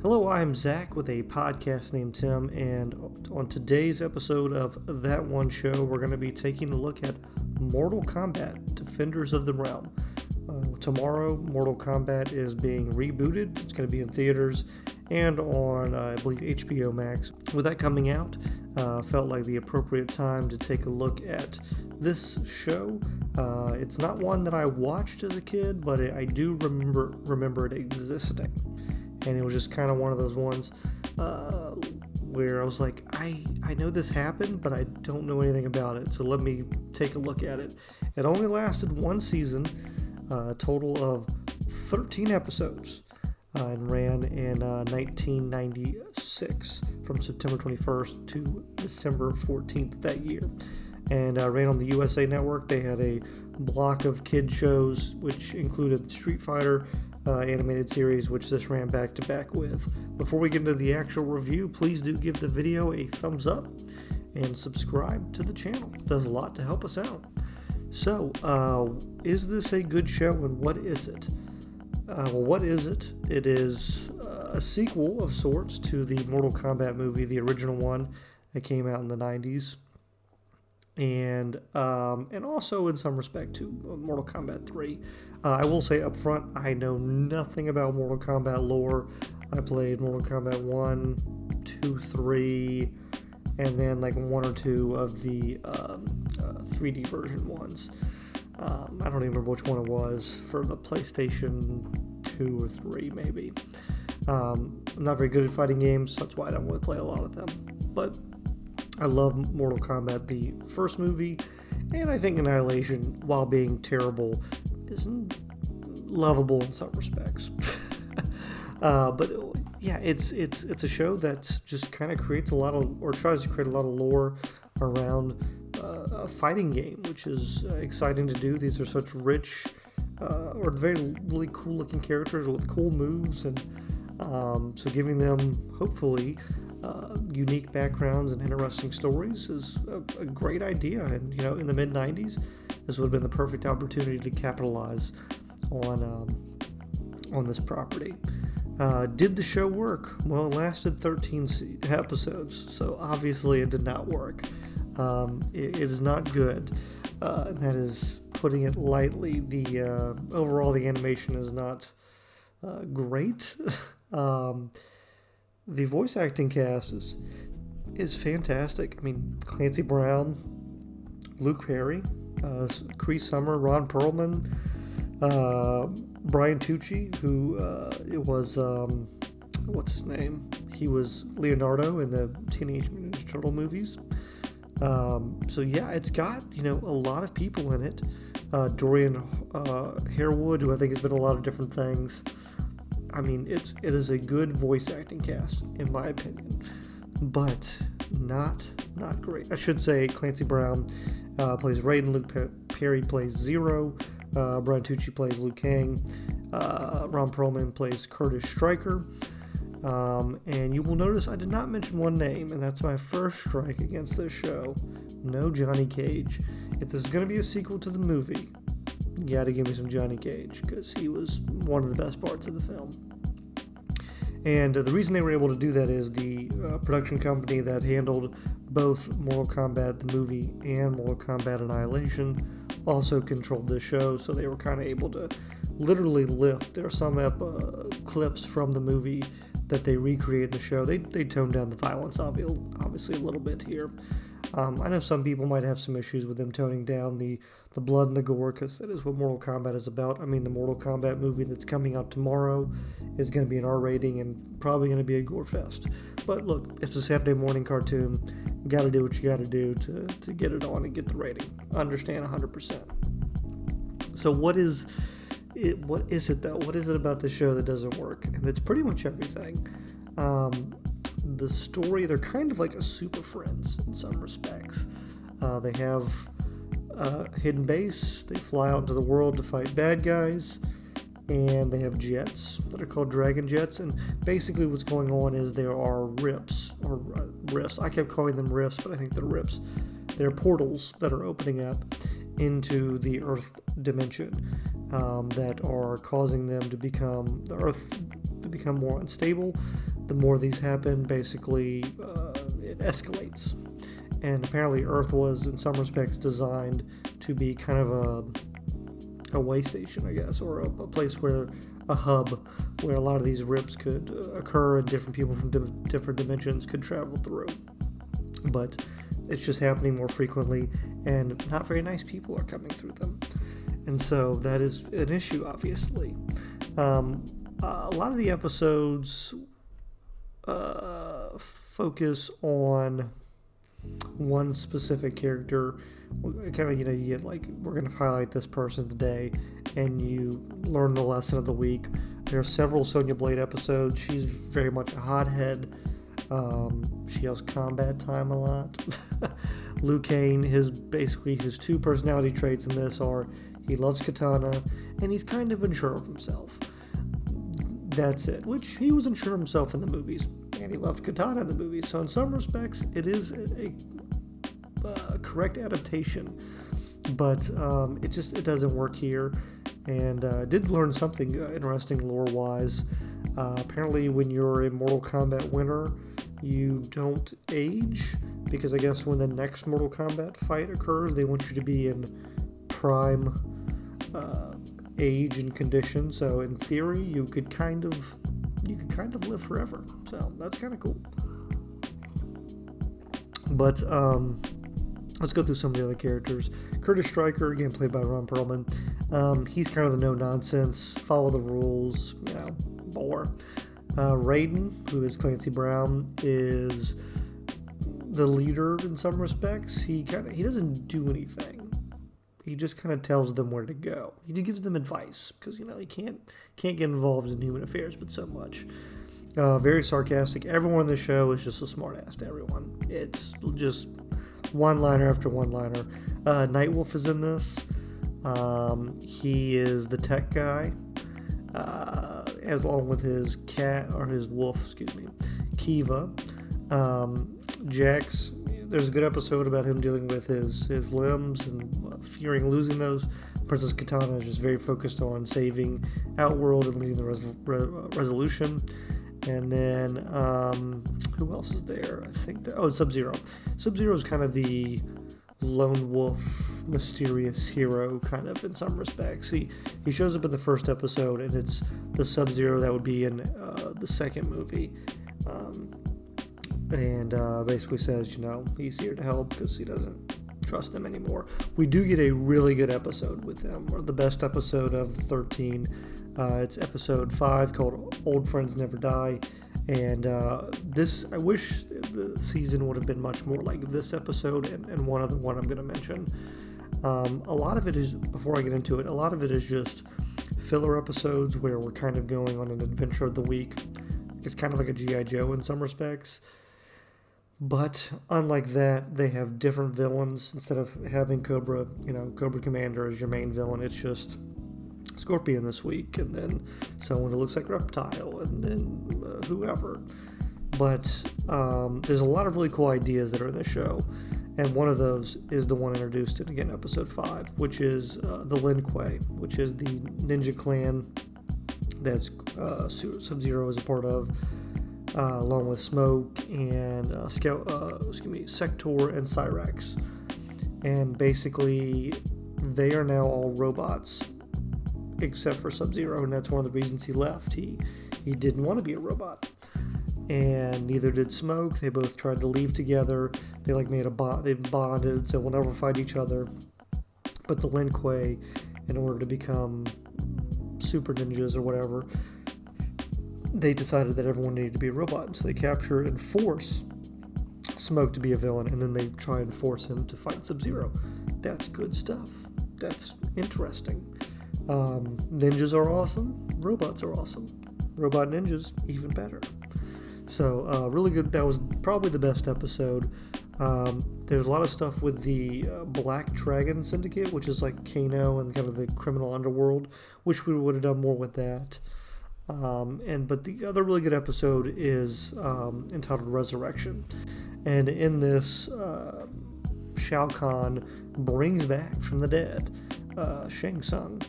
Hello, I'm Zach with a podcast named Tim, and on today's episode of That One Show, we're going to be taking a look at Mortal Kombat, Defenders of the Realm. Tomorrow, Mortal Kombat is being rebooted. It's going to be in theaters and on, I believe, HBO Max. With that coming out, felt like the appropriate time to take a look at this show. It's not one that I watched as a kid, but I do remember it existing. And it was just kind of one of those ones where I was like, I know this happened, but I don't know anything about it, so let me take a look at it. It only lasted one season, a total of 13 episodes, and ran in 1996 from September 21st to December 14th that year. And ran on the USA Network. They had a block of kid shows, which included Street Fighter, animated series, which this ran back to back with. Before we get into the actual review, please do give the video a thumbs up and subscribe to the channel. It does a lot to help us out. So, is this a good show, and what is it? What is it? It is a sequel of sorts to the Mortal Kombat movie, the original one that came out in the 90s. And also in some respect to Mortal Kombat 3. I will say up front, I know nothing about Mortal Kombat lore. I played Mortal Kombat 1, 2, 3, and then like one or two of the 3D version ones. I don't even remember which one it was for the PlayStation 2 or 3 maybe. I'm not very good at fighting games, so that's why I don't really play a lot of them. But I love Mortal Kombat, the first movie, and I think Annihilation, while being terrible, is lovable in some respects. But yeah, it's a show that just kind of creates a lot of, or tries to create a lot of lore around a fighting game, which is exciting to do. These are such rich, or very really cool looking characters with cool moves, and so giving them hopefully unique backgrounds and interesting stories is a great idea. And in the mid 90s, this would have been the perfect opportunity to capitalize on this property. Did the show work? Well, it lasted 13 episodes, so obviously it did not work. It is not good, and that is putting it lightly. The overall, the animation is not great. The voice acting cast is fantastic. I mean, Clancy Brown, Luke Perry, Cree Summer, Ron Perlman, Brian Tucci, who it was what's his name? He was Leonardo in the Teenage Mutant Ninja Turtle movies. So yeah, it's got a lot of people in it. Dorian Harewood, who I think has been a lot of different things. I mean, it is a good voice acting cast, in my opinion, but not great. I should say Clancy Brown plays Raiden, Luke Perry plays Zero, Brian Tucci plays Liu Kang, Ron Perlman plays Curtis Stryker, and you will notice I did not mention one name, and that's my first strike against this show. No Johnny Cage. If this is going to be a sequel to the movie, you got to give me some Johnny Cage, because he was one of the best parts of the film. And the reason they were able to do that is the production company that handled both Mortal Kombat the movie and Mortal Kombat Annihilation also controlled this show, so they were kind of able to literally lift. There are some clips from the movie that they recreate in the show. They toned down the violence obviously a little bit here. I know some people might have some issues with them toning down the blood and the gore, because that is what Mortal Kombat is about. I mean, the Mortal Kombat movie that's coming out tomorrow is going to be an R rating and probably going to be a gore fest. But look, it's a Saturday morning cartoon. You got to do what you got to do to get it on and get the rating. I understand 100%. So what is it though? What is it about the show that doesn't work? And it's pretty much everything. The story, they're kind of like a Super Friends in some respects. They have a hidden base. They fly out into the world to fight bad guys, and they have jets that are called Dragon Jets. And basically what's going on is there are rifts. I kept calling them rifts, but I think they're rips. They're portals that are opening up into the Earth dimension that are causing them to become more unstable. the more these happen, basically it escalates. And apparently Earth was, in some respects, designed to be kind of a way station, I guess, or a place where, a hub where a lot of these rips could occur and different people from different dimensions could travel through. But it's just happening more frequently, and not very nice people are coming through them. And so that is an issue, obviously. A lot of the episodes focus on one specific character. Kind of, you get like, we're going to highlight this person today, and you learn the lesson of the week. There are several Sonya Blade episodes. She's very much a hothead. She has combat time a lot. Liu Kang, his two personality traits in this are he loves katana and he's kind of unsure of himself. That's it. Which he was unsure of himself in the movies, and he loved katana in the movies. So in some respects, it is a correct adaptation, but it doesn't work here. And did learn something interesting lore-wise. Apparently, when you're a Mortal Kombat winner, you don't age, because I guess when the next Mortal Kombat fight occurs, they want you to be in prime age and condition. So in theory, you could kind of live forever. So that's kind of cool. But let's go through some of the other characters. Curtis Stryker, again played by Ron Perlman. He's kind of the no-nonsense, follow the rules, bore. Raiden, who is Clancy Brown, is the leader in some respects. He doesn't do anything. He just kind of tells them where to go. He gives them advice, because he can't get involved in human affairs, but so much. Very sarcastic. Everyone in the show is just a smartass to everyone. It's just one-liner after one-liner. Nightwolf is in this. He is the tech guy, as along with his wolf, Kiva. Jax, there's a good episode about him dealing with his limbs and fearing losing those. Princess Katana is just very focused on saving Outworld and leading the resolution. And then, who else is there? I think Sub-Zero. Sub-Zero is kind of the lone wolf, mysterious hero, kind of, in some respects. He shows up in the first episode, and it's the Sub-Zero that would be in the second movie. And basically says, he's here to help because he doesn't trust them anymore. We do get a really good episode with them, or the best episode of the 13. It's episode 5 called Old Friends Never Die. And I wish the season would have been much more like this episode and one other one I'm going to mention. A lot of it is, before I get into it, a lot of it is just filler episodes where we're kind of going on an adventure of the week. It's kind of like a G.I. Joe in some respects. But unlike that, they have different villains. Instead of having Cobra Commander as your main villain, it's just Scorpion this week, and then someone who looks like Reptile, and then whoever. But there's a lot of really cool ideas that are in the show, and one of those is the one introduced in, again, episode 5, which is the Lin Kuei, which is the ninja clan that Sub-Zero is a part of, along with Smoke and Sector and Cyrax. And basically, they are now all robots, except for Sub-Zero, and that's one of the reasons he left. He didn't want to be a robot, and neither did Smoke. They both tried to leave together. They made a bond. They bonded, so we'll never fight each other. But the Lin Kuei, in order to become super ninjas or whatever, they decided that everyone needed to be a robot, and so they capture and force Smoke to be a villain, and then they try and force him to fight Sub-Zero. That's good stuff. That's interesting. Ninjas are awesome. Robots are awesome. Robot ninjas, even better. So, really good. That was probably the best episode. There's a lot of stuff with the Black Dragon Syndicate, which is like Kano and kind of the criminal underworld. Wish we would have done more with that. But the other really good episode is entitled Resurrection. And in this, Shao Kahn brings back from the dead Shang Tsung,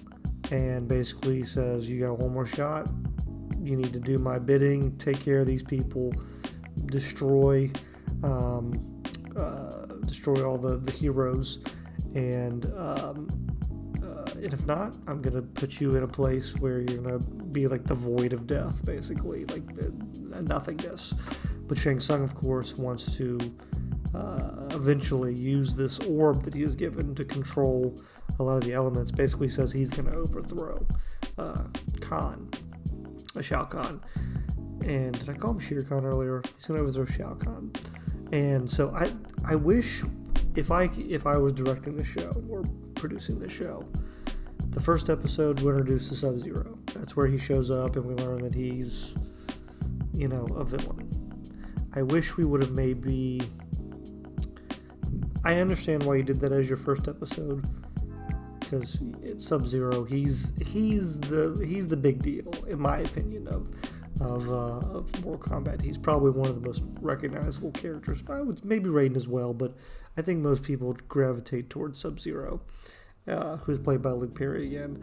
and basically says, you got one more shot, you need to do my bidding, take care of these people, destroy all the heroes, and if not, I'm gonna put you in a place where you're gonna be like the void of death, basically, like nothingness. But Shang Tsung, of course, wants to eventually use this orb that he is given to control a lot of the elements. Basically says he's gonna overthrow Shao Kahn. And did I call him Shere Khan earlier? He's gonna overthrow Shao Kahn. And so I wish if I was directing the show or producing the show, the first episode would introduce the Sub-Zero. That's where he shows up and we learn that he's, a villain. I wish we would have maybe... I understand why you did that as your first episode, because it's Sub-Zero. He's the big deal, in my opinion, of Mortal Kombat. He's probably one of the most recognizable characters. I would maybe Raiden as well, but I think most people would gravitate towards Sub-Zero, who's played by Luke Perry again,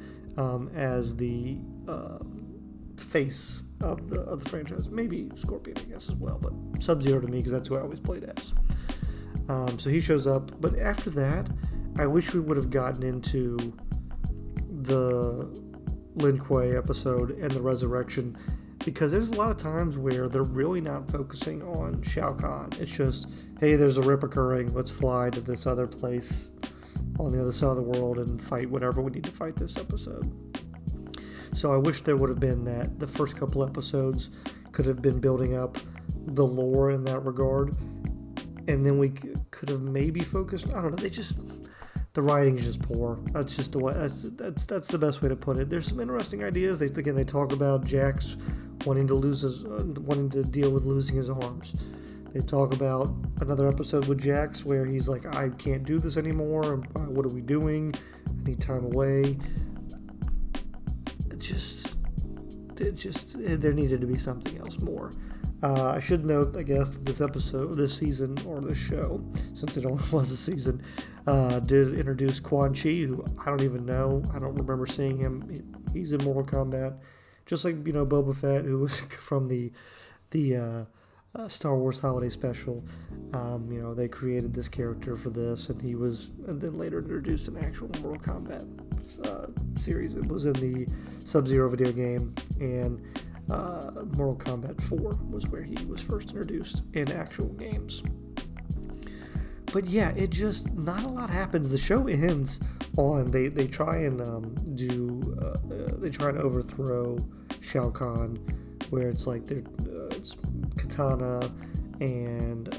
as the face of the franchise. Maybe Scorpion, I guess, as well, but Sub-Zero to me, because that's who I always played as. So he shows up, but after that, I wish we would have gotten into the Lin Kuei episode and the resurrection, because there's a lot of times where they're really not focusing on Shao Kahn. It's just, hey, there's a rip occurring, let's fly to this other place on the other side of the world and fight whatever we need to fight this episode. So I wish there would have been that. The first couple episodes could have been building up the lore in that regard, and then we could have maybe focused. I don't know. The writing is just poor. That's just the way. That's the best way to put it. There's some interesting ideas. They talk about Jax wanting to deal with losing his arms. They talk about another episode with Jax where he's like, I can't do this anymore. What are we doing? I need time away. There needed to be something else more. I should note, I guess, that this season, or this show, since it only was a season, did introduce Quan Chi, who I don't even know. I don't remember seeing him. He's in Mortal Kombat. Just like, Boba Fett, who was from the Star Wars Holiday Special. They created this character for this, and then later introduced an actual Mortal Kombat series. It was in the Sub-Zero video game, and Mortal Kombat 4 was where he was first introduced in actual games. But yeah, it just, not a lot happens. The show ends on, they try and overthrow Shao Kahn, where it's like it's Katana and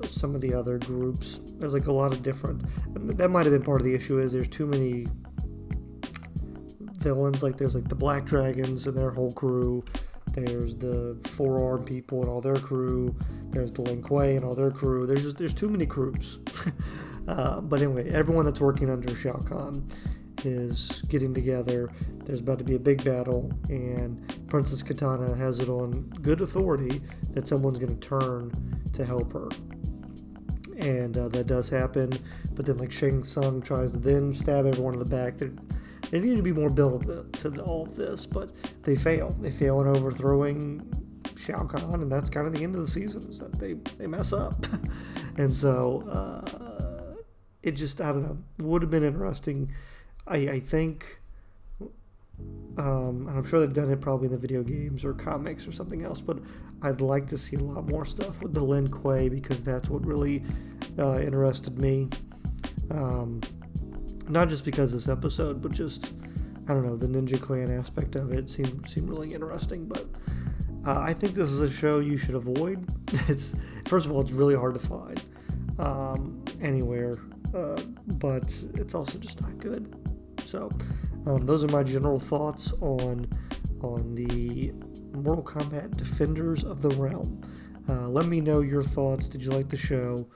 some of the other groups. There's like a lot of different, that might have been part of the issue, is there's too many villains. Like there's like the Black Dragons and their whole crew. There's the Four-Arm people and all their crew. There's the Lin Kuei and all their crew. There's too many crews. But anyway, everyone that's working under Shao Kahn is getting together. There's about to be a big battle, and Princess Katana has it on good authority that someone's going to turn to help her. And that does happen. But then, like, Shang Tsung tries to then stab everyone in the back. They need to be more built to all of this, but they fail. They fail in overthrowing Shao Kahn, and that's kind of the end of the season, is that they mess up. And so it just, I don't know, would have been interesting. I think, and I'm sure they've done it probably in the video games or comics or something else, but I'd like to see a lot more stuff with the Lin Kuei, because that's what really interested me. Not just because of this episode, but just, I don't know, the Ninja Clan aspect of it seemed really interesting. But I think this is a show you should avoid. First of all, it's really hard to find anywhere, but it's also just not good. So those are my general thoughts on the Mortal Kombat Defenders of the Realm. Let me know your thoughts. Did you like the show?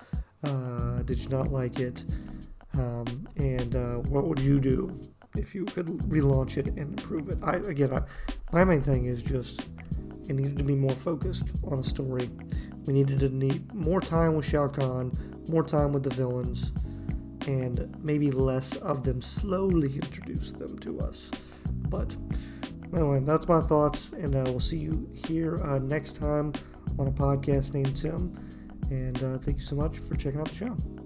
Did you not like it? And what would you do if you could relaunch it and improve it? My main thing is just, it needed to be more focused on a story. We needed to need more time with Shao Kahn, more time with the villains, and maybe less of them slowly introduce them to us. But Anyway, that's my thoughts, and we'll see you here next time on a podcast named Tim. And thank you so much for checking out the show.